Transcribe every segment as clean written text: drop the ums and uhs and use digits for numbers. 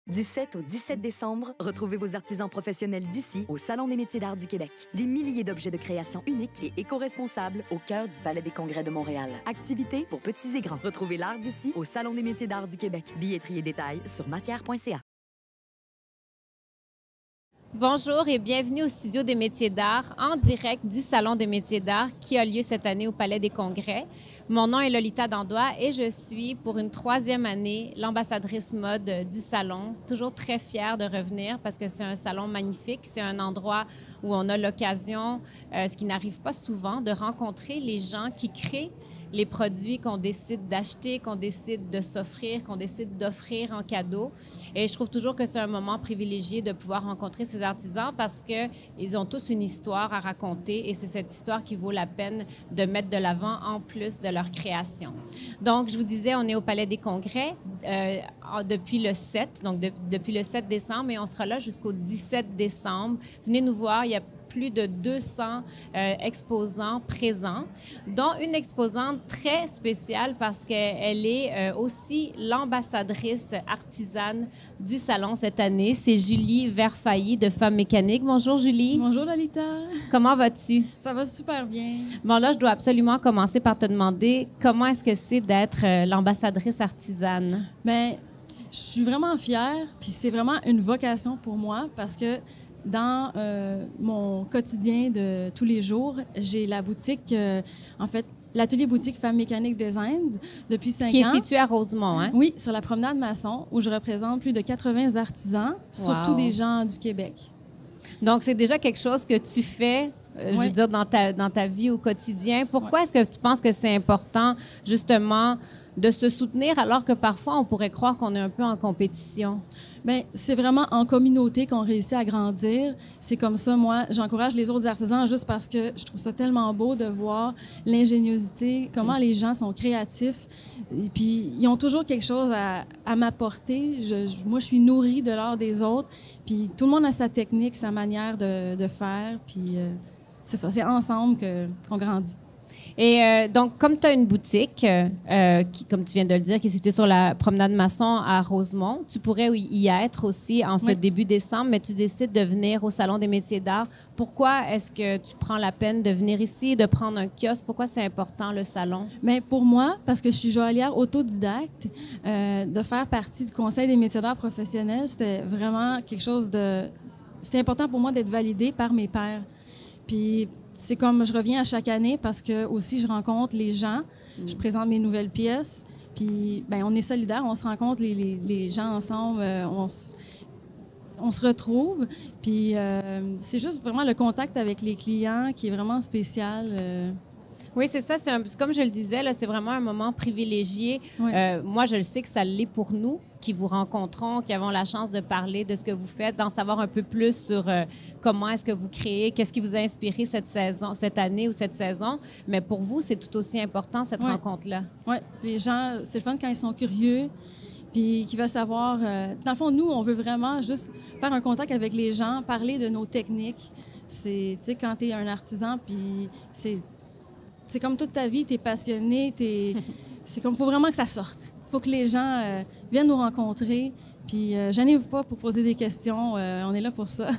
Du 7 au 17 décembre, retrouvez vos artisans professionnels d'ici au Salon des métiers d'art du Québec. Des milliers d'objets de création uniques et éco-responsables au cœur du Palais des Congrès de Montréal. Activités pour petits et grands. Retrouvez l'art d'ici au Salon des métiers d'art du Québec. Billetterie et détails sur matière.ca. Bonjour et bienvenue au Studio des métiers d'art en direct du Salon des métiers d'art qui a lieu cette année au Palais des Congrès. Mon nom est Lolita Dandois et je suis pour une 3e année l'ambassadrice mode du salon. Toujours très fière de revenir parce que c'est un salon magnifique. C'est un endroit où on a l'occasion, ce qui n'arrive pas souvent, de rencontrer les gens qui créent les produits qu'on décide d'acheter, qu'on décide de s'offrir, qu'on décide d'offrir en cadeau. Et je trouve toujours que c'est un moment privilégié de pouvoir rencontrer ces artisans parce qu'ils ont tous une histoire à raconter et c'est cette histoire qui vaut la peine de mettre de l'avant en plus de leur création. Donc, je vous disais, on est au Palais des Congrès depuis le 7, donc depuis le 7 décembre et on sera là jusqu'au 17 décembre. Venez nous voir, il y a plus de 200 exposants présents, dont une exposante très spéciale parce qu'elle est aussi l'ambassadrice artisane du salon cette année. C'est Julie Verfailly de Femmes Mécaniques. Bonjour Julie. Bonjour Lolita. Comment vas-tu? Ça va super bien. Bon, là, je dois absolument commencer par te demander comment est-ce que c'est d'être l'ambassadrice artisane? Bien, je suis vraiment fière, puis c'est vraiment une vocation pour moi parce que dans mon quotidien de tous les jours, j'ai la boutique, en fait, l'atelier boutique Femmes Mécaniques Designs depuis 5 ans. Qui est situé à Rosemont, hein? Oui, sur la promenade Masson, où je représente plus de 80 artisans, surtout des gens du Québec. Donc, c'est déjà quelque chose que tu fais, je veux dire, dans ta vie au quotidien. Pourquoi est-ce que tu penses que c'est important, justement, de se soutenir alors que parfois, on pourrait croire qu'on est un peu en compétition? Bien, c'est vraiment en communauté qu'on réussit à grandir. C'est comme ça, moi, j'encourage les autres artisans juste parce que je trouve ça tellement beau de voir l'ingéniosité, comment les gens sont créatifs. Et puis, ils ont toujours quelque chose à m'apporter. Moi, je suis nourrie de l'art des autres. Puis, tout le monde a sa technique, sa manière de faire. Puis, c'est ça, c'est ensemble qu'on grandit. Et donc, comme tu as une boutique, qui, comme tu viens de le dire, qui est située sur la promenade Masson à Rosemont, tu pourrais y être aussi en ce début décembre, mais tu décides de venir au Salon des métiers d'art. Pourquoi est-ce que tu prends la peine de venir ici, de prendre un kiosque? Pourquoi c'est important, le salon? Bien, pour moi, parce que je suis joaillière autodidacte, de faire partie du Conseil des métiers d'art professionnels, c'était vraiment quelque chose de... C'était important pour moi d'être validée par mes pairs. Puis... c'est comme je reviens à chaque année parce que aussi je rencontre les gens, je présente mes nouvelles pièces, puis ben on est solidaires, on se rencontre les gens ensemble, on se retrouve, puis c'est juste vraiment le contact avec les clients qui est vraiment spécial. Oui, c'est ça. Comme je le disais, là, c'est vraiment un moment privilégié. Oui. Moi, je le sais que ça l'est pour nous qui vous rencontrons, qui avons la chance de parler de ce que vous faites, d'en savoir un peu plus sur comment est-ce que vous créez, qu'est-ce qui vous a inspiré cette année ou cette saison. Mais pour vous, c'est tout aussi important, cette rencontre-là. Oui, les gens, c'est le fun quand ils sont curieux puis qui veulent savoir. Dans le fond, nous, on veut vraiment juste faire un contact avec les gens, parler de nos techniques. C'est, tu sais, quand tu es un artisan, puis c'est comme toute ta vie, tu es passionné, c'est comme, il faut vraiment que ça sorte. Il faut que les gens viennent nous rencontrer. Puis, gênez-vous pas pour poser des questions. On est là pour ça.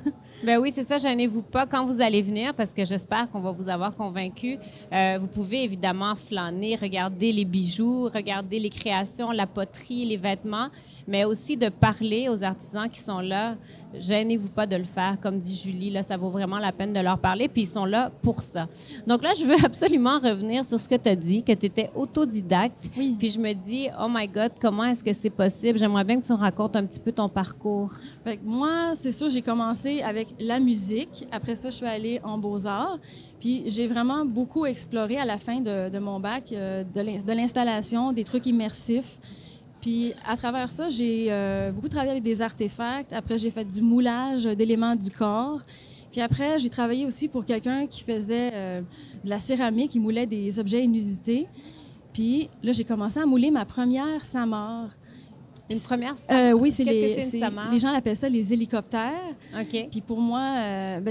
Bien oui, c'est ça. Gênez-vous pas quand vous allez venir parce que j'espère qu'on va vous avoir convaincu. Vous pouvez évidemment flâner, regarder les bijoux, regarder les créations, la poterie, les vêtements, mais aussi de parler aux artisans qui sont là. Gênez-vous pas de le faire. Comme dit Julie, là, ça vaut vraiment la peine de leur parler. Puis ils sont là pour ça. Donc là, je veux absolument revenir sur ce que tu as dit, que tu étais autodidacte. Oui. Puis je me dis, oh my God, comment est-ce que c'est possible? J'aimerais bien que tu racontes un petit peu ton parcours. Fait que moi, c'est sûr, j'ai commencé avec la musique. Après ça, je suis allée en beaux-arts. Puis j'ai vraiment beaucoup exploré à la fin de mon bac de l'installation, des trucs immersifs. Puis à travers ça, j'ai beaucoup travaillé avec des artefacts. Après, j'ai fait du moulage d'éléments du corps. Puis après, j'ai travaillé aussi pour quelqu'un qui faisait de la céramique, il moulait des objets inusités. Puis là, j'ai commencé à mouler ma première Samar. Une première Samar? Oui, c'est Qu'est-ce que c'est une Samar? Les gens l'appellent ça les hélicoptères. OK. Puis pour moi,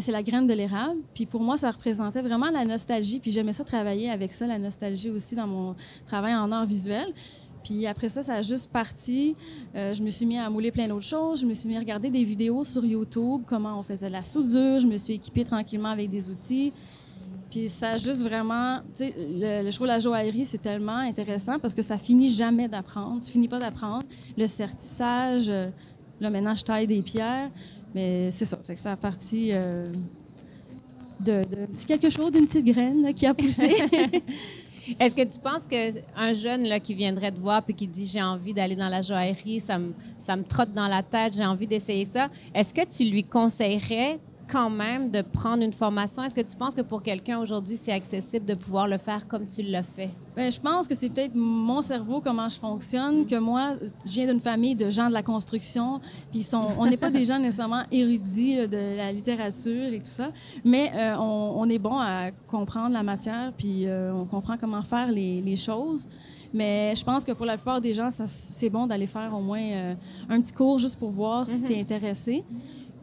c'est la graine de l'érable. Puis pour moi, ça représentait vraiment la nostalgie. Puis j'aimais ça travailler avec ça, la nostalgie aussi dans mon travail en art visuel. Puis après ça, ça a juste parti. Je me suis mis à mouler plein d'autres choses. Je me suis mis à regarder des vidéos sur YouTube, comment on faisait de la soudure. Je me suis équipée tranquillement avec des outils. Puis ça a juste vraiment... Tu sais, je trouve la joaillerie, c'est tellement intéressant parce que ça finit jamais d'apprendre. Tu finis pas d'apprendre. Le sertissage, là, maintenant, je taille des pierres. Mais c'est ça. Fait que ça a parti de quelque chose, d'une petite graine là, qui a poussé. Est-ce que tu penses qu'un jeune là, qui viendrait te voir puis qui dit « j'ai envie d'aller dans la joaillerie, ça me trotte dans la tête, j'ai envie d'essayer ça », est-ce que tu lui conseillerais quand même de prendre une formation? Est-ce que tu penses que pour quelqu'un aujourd'hui, c'est accessible de pouvoir le faire comme tu l'as fait? Bien, je pense que c'est peut-être mon cerveau, comment je fonctionne, que moi, je viens d'une famille de gens de la construction, puis on n'est pas des gens nécessairement érudits là, de la littérature et tout ça, mais on est bon à comprendre la matière, puis on comprend comment faire les choses. Mais je pense que pour la plupart des gens, c'est bon d'aller faire au moins un petit cours juste pour voir si tu es intéressé.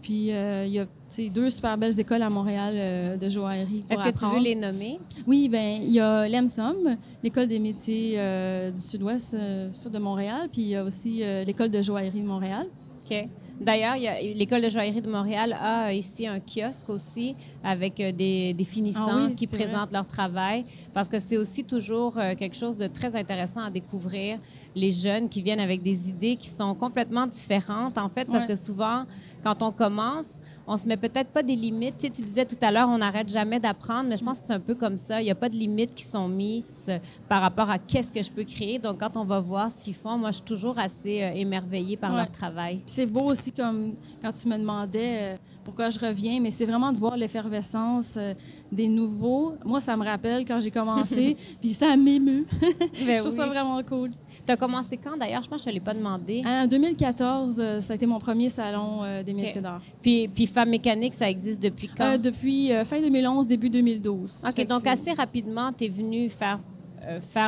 Puis, il y a 2 super belles écoles à Montréal de joaillerie pour apprendre. Est-ce que tu veux les nommer? Oui, bien, il y a l'EMSOM, l'École des métiers du Sud-Ouest de Montréal, puis il y a aussi l'École de joaillerie de Montréal. OK. D'ailleurs, l'École de joaillerie de Montréal a ici un kiosque aussi avec des finissants qui présentent leur travail, parce que c'est aussi toujours quelque chose de très intéressant à découvrir, les jeunes qui viennent avec des idées qui sont complètement différentes, en fait, parce que souvent, quand on commence, on se met peut-être pas des limites. Tu sais, tu disais tout à l'heure, on n'arrête jamais d'apprendre, mais je pense que c'est un peu comme ça. Il n'y a pas de limites qui sont mises par rapport à qu'est-ce que je peux créer. Donc, quand on va voir ce qu'ils font, moi, je suis toujours assez émerveillée par leur travail. Puis c'est beau aussi, comme quand tu me demandais pourquoi je reviens, mais c'est vraiment de voir l'effervescence des nouveaux. Moi, ça me rappelle quand j'ai commencé, puis ça m'émeut. Je trouve ça vraiment cool. Tu as commencé quand, d'ailleurs? Je pense que je ne te l'ai pas demandé. En 2014, ça a été mon premier salon des métiers d'art. Puis Femme mécanique, ça existe depuis quand? Depuis fin 2011, début 2012. OK, donc assez rapidement, tu es venue faire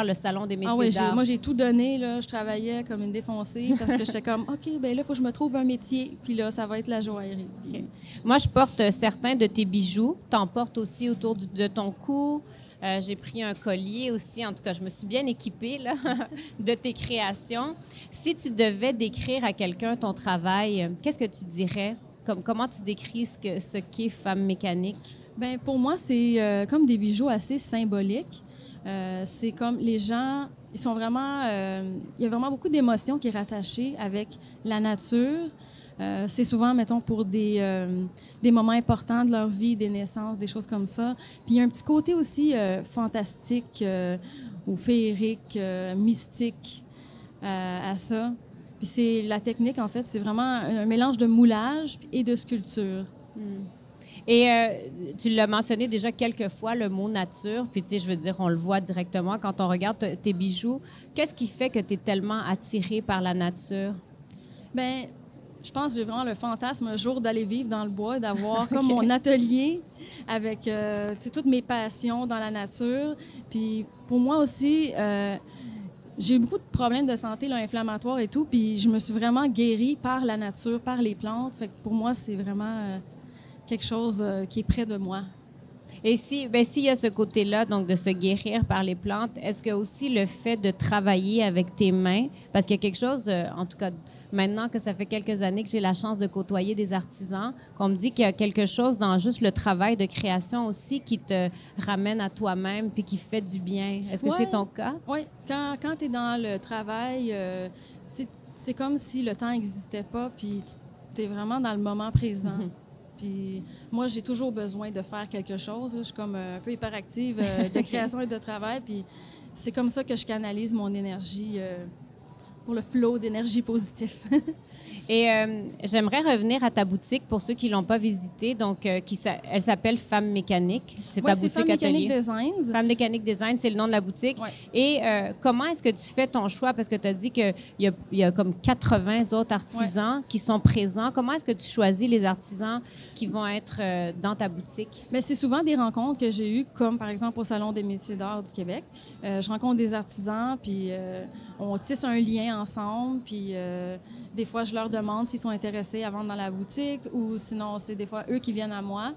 le salon des métiers d'art. Moi, j'ai tout donné. Là. Je travaillais comme une défoncée parce que j'étais comme, OK, bien là, il faut que je me trouve un métier. Puis là, ça va être la joaillerie. Okay. Moi, je porte certains de tes bijoux. Tu en portes aussi autour de ton cou. J'ai pris un collier aussi. En tout cas, je me suis bien équipée là, de tes créations. Si tu devais décrire à quelqu'un ton travail, qu'est-ce que tu dirais? Comment tu décris ce qu'est Femme mécanique? Bien, pour moi, c'est comme des bijoux assez symboliques. C'est comme les gens, ils sont vraiment... il y a vraiment beaucoup d'émotions qui est rattachée avec la nature. C'est souvent, mettons, pour des moments importants de leur vie, des naissances, des choses comme ça. Puis il y a un petit côté aussi fantastique ou féerique, mystique à ça. Puis c'est la technique, en fait, c'est vraiment un mélange de moulage et de sculpture. Et tu l'as mentionné déjà quelques fois, le mot nature. Puis, tu sais, je veux dire, on le voit directement quand on regarde tes bijoux. Qu'est-ce qui fait que tu es tellement attirée par la nature? Bien, je pense que j'ai vraiment le fantasme un jour d'aller vivre dans le bois, d'avoir comme mon atelier avec toutes mes passions dans la nature. Puis pour moi aussi, j'ai eu beaucoup de problèmes de santé là, inflammatoires et tout, puis je me suis vraiment guérie par la nature, par les plantes. Fait que pour moi, c'est vraiment quelque chose qui est près de moi. Et s'il y a ce côté-là, donc de se guérir par les plantes, est-ce que aussi le fait de travailler avec tes mains, parce qu'il y a quelque chose, en tout cas, maintenant que ça fait quelques années que j'ai la chance de côtoyer des artisans, qu'on me dit qu'il y a quelque chose dans juste le travail de création aussi qui te ramène à toi-même puis qui fait du bien. Est-ce que c'est ton cas? Oui. Quand tu es dans le travail, c'est comme si le temps n'existait pas, puis tu es vraiment dans le moment présent. Puis moi, j'ai toujours besoin de faire quelque chose. Je suis comme un peu hyperactive de création et de travail. Puis c'est comme ça que je canalise mon énergie pour le flow d'énergie positive. Et j'aimerais revenir à ta boutique pour ceux qui ne l'ont pas visitée. Donc, elle s'appelle Femme mécanique. C'est ta boutique Femme atelier. Mécanique Designs. Femme Mécanique Design, c'est le nom de la boutique. Ouais. Et comment est-ce que tu fais ton choix? Parce que tu as dit qu'il y a comme 80 autres artisans qui sont présents. Comment est-ce que tu choisis les artisans qui vont être dans ta boutique? Bien, c'est souvent des rencontres que j'ai eues, comme par exemple au Salon des métiers d'art du Québec. Je rencontre des artisans, puis on tisse un lien ensemble, puis des fois, je leur demande s'ils sont intéressés à vendre dans la boutique ou sinon, c'est des fois eux qui viennent à moi.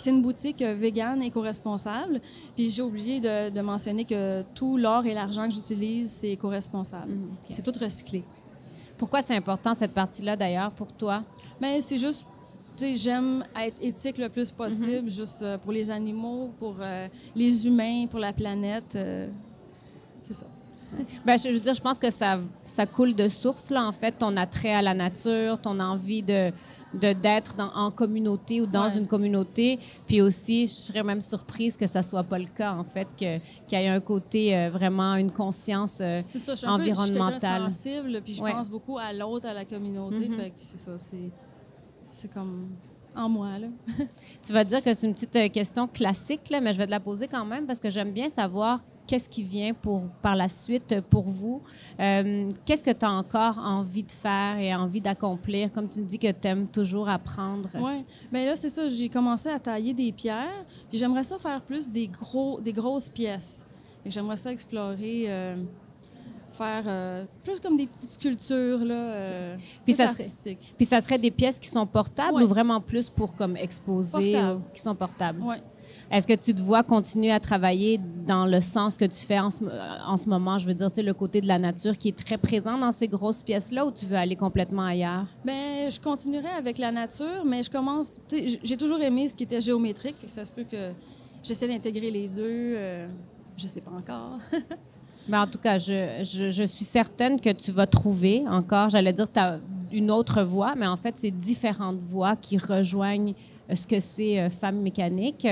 c'est une boutique végane éco-responsable. Puis j'ai oublié de mentionner que tout l'or et l'argent que j'utilise, c'est éco-responsable. Okay. C'est tout recyclé. Pourquoi c'est important, cette partie-là, d'ailleurs, pour toi? Bien, c'est juste, tu sais, j'aime être éthique le plus possible, juste pour les animaux, pour les humains, pour la planète. C'est ça. Bien, je veux dire, je pense que ça coule de source, là, en fait, ton attrait à la nature, ton envie d'être en communauté ou dans une communauté. Puis aussi, je serais même surprise que ça soit pas le cas, en fait, qu'il y ait un côté vraiment, une conscience environnementale. Je suis sensible, puis je pense beaucoup à l'autre, à la communauté. Fait que c'est ça, c'est comme en moi, là. Tu vas dire que c'est une petite question classique, là, mais je vais te la poser quand même parce que j'aime bien savoir qu'est-ce qui vient par la suite pour vous. Qu'est-ce que tu as encore envie de faire et envie d'accomplir? Comme tu dis que tu aimes toujours apprendre. Oui. Bien là, c'est ça. J'ai commencé à tailler des pierres. Puis j'aimerais ça faire plus des grosses pièces. Et j'aimerais ça explorer, faire plus comme des petites sculptures, là, artistiques. Puis ça serait des pièces qui sont portables ou vraiment plus pour comme exposer? Qui sont portables? Oui. Est-ce que tu te vois continuer à travailler dans le sens que tu fais en ce moment? Je veux dire, tu sais, le côté de la nature qui est très présent dans ces grosses pièces-là, ou tu veux aller complètement ailleurs? Bien, je continuerai avec la nature, mais je commence... Tu sais, j'ai toujours aimé ce qui était géométrique, fait que ça se peut que j'essaie d'intégrer les deux. Je sais pas encore. Bien, en tout cas, je suis certaine que tu vas trouver encore, j'allais dire, tu as une autre voie, mais en fait, c'est différentes voies qui rejoignent ce que c'est Femmes mécaniques.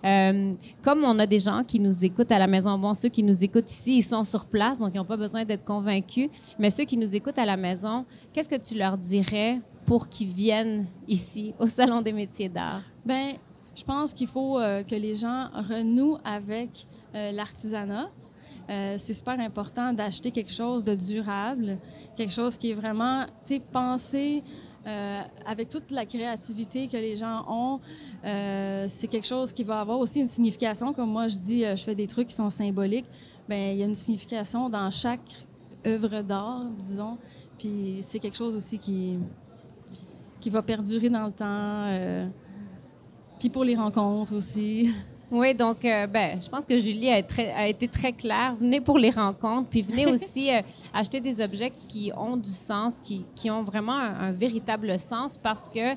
Comme on a des gens qui nous écoutent à la Maison Bon, ceux qui nous écoutent ici, ils sont sur place, donc ils n'ont pas besoin d'être convaincus. Mais ceux qui nous écoutent à la maison, qu'est-ce que tu leur dirais pour qu'ils viennent ici, au Salon des métiers d'art? Bien, je pense qu'il faut que les gens renouent avec l'artisanat. C'est super important d'acheter quelque chose de durable, quelque chose qui est vraiment, tu sais, pensé avec toute la créativité que les gens ont. C'est quelque chose qui va avoir aussi une signification. Comme moi, je dis, je fais des trucs qui sont symboliques. Bien, il y a une signification dans chaque œuvre d'art, disons. Puis c'est quelque chose aussi qui va perdurer dans le temps. Puis pour les rencontres aussi. Oui, donc, je pense que Julie a été très claire. Venez pour les rencontres, puis venez aussi acheter des objets qui ont du sens, qui ont vraiment un véritable sens parce que,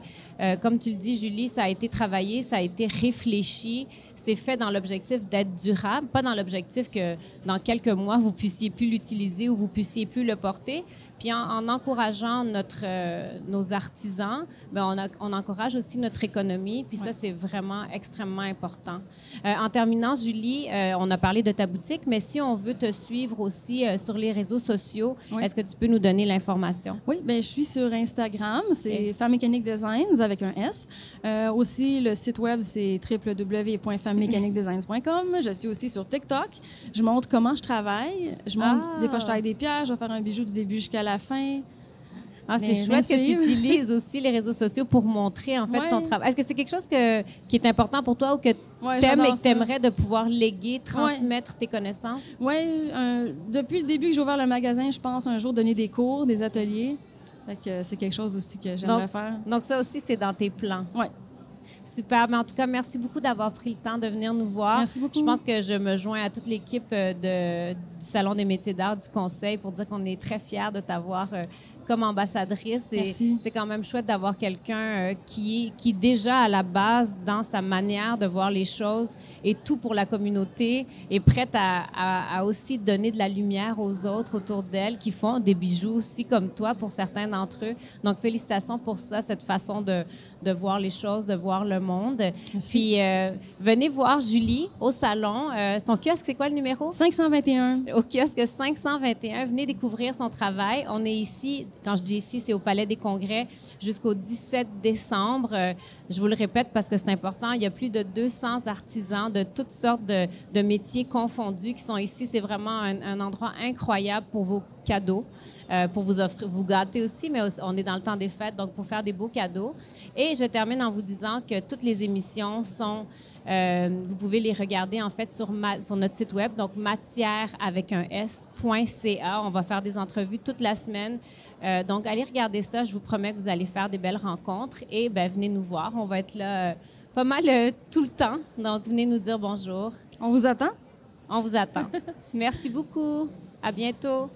comme tu le dis, Julie, ça a été travaillé, ça a été réfléchi, c'est fait dans l'objectif d'être durable, pas dans l'objectif que dans quelques mois, vous puissiez plus l'utiliser ou vous puissiez plus le porter. Puis en encourageant nos artisans, on encourage aussi notre économie. Puis ça, c'est vraiment extrêmement important. En terminant, Julie, on a parlé de ta boutique, mais si on veut te suivre aussi sur les réseaux sociaux, est-ce que tu peux nous donner l'information? Oui, bien, je suis sur Instagram. C'est Femmes mécaniques Designs avec un S. Aussi, le site web, c'est www.femmesmecaniquesdesigns.com. Je suis aussi sur TikTok. Je montre comment je travaille. Des fois, je taille des pierres. Je vais faire un bijou du début jusqu'à la fin. Ah, c'est chouette que tu utilises aussi les réseaux sociaux pour montrer, en fait, ton travail. Est-ce que c'est quelque chose qui est important pour toi ou que tu aimes et que tu aimerais de pouvoir léguer, transmettre tes connaissances? Oui. Depuis le début que j'ai ouvert le magasin, je pense un jour donner des cours, des ateliers. Fait que c'est quelque chose aussi que j'aimerais faire. Donc, ça aussi, c'est dans tes plans? Oui. Super. Mais en tout cas, merci beaucoup d'avoir pris le temps de venir nous voir. Merci beaucoup. Je pense que je me joins à toute l'équipe du Salon des métiers d'art, du Conseil, pour dire qu'on est très fiers de t'avoir comme ambassadrice. Merci. C'est quand même chouette d'avoir quelqu'un qui déjà, à la base, dans sa manière de voir les choses, est tout pour la communauté, est prête à aussi donner de la lumière aux autres autour d'elle, qui font des bijoux aussi comme toi pour certains d'entre eux. Donc, félicitations pour ça, cette façon de voir les choses, de voir le monde. Merci. Puis, venez voir Julie au salon. Ton kiosque, c'est quoi le numéro? 521. Au kiosque 521. Venez découvrir son travail. On est ici, quand je dis ici, c'est au Palais des Congrès jusqu'au 17 décembre. Je vous le répète parce que c'est important. Il y a plus de 200 artisans de toutes sortes de métiers confondus qui sont ici. C'est vraiment un endroit incroyable pour vos cadeaux. Pour vous gâter aussi, mais on est dans le temps des fêtes, donc pour faire des beaux cadeaux. Et je termine en vous disant que toutes les émissions sont... vous pouvez les regarder, en fait, sur notre site web, donc matière avec un S.ca. On va faire des entrevues toute la semaine. Donc, allez regarder ça. Je vous promets que vous allez faire des belles rencontres et venez nous voir. On va être là pas mal tout le temps. Donc, venez nous dire bonjour. On vous attend? On vous attend. Merci beaucoup. À bientôt.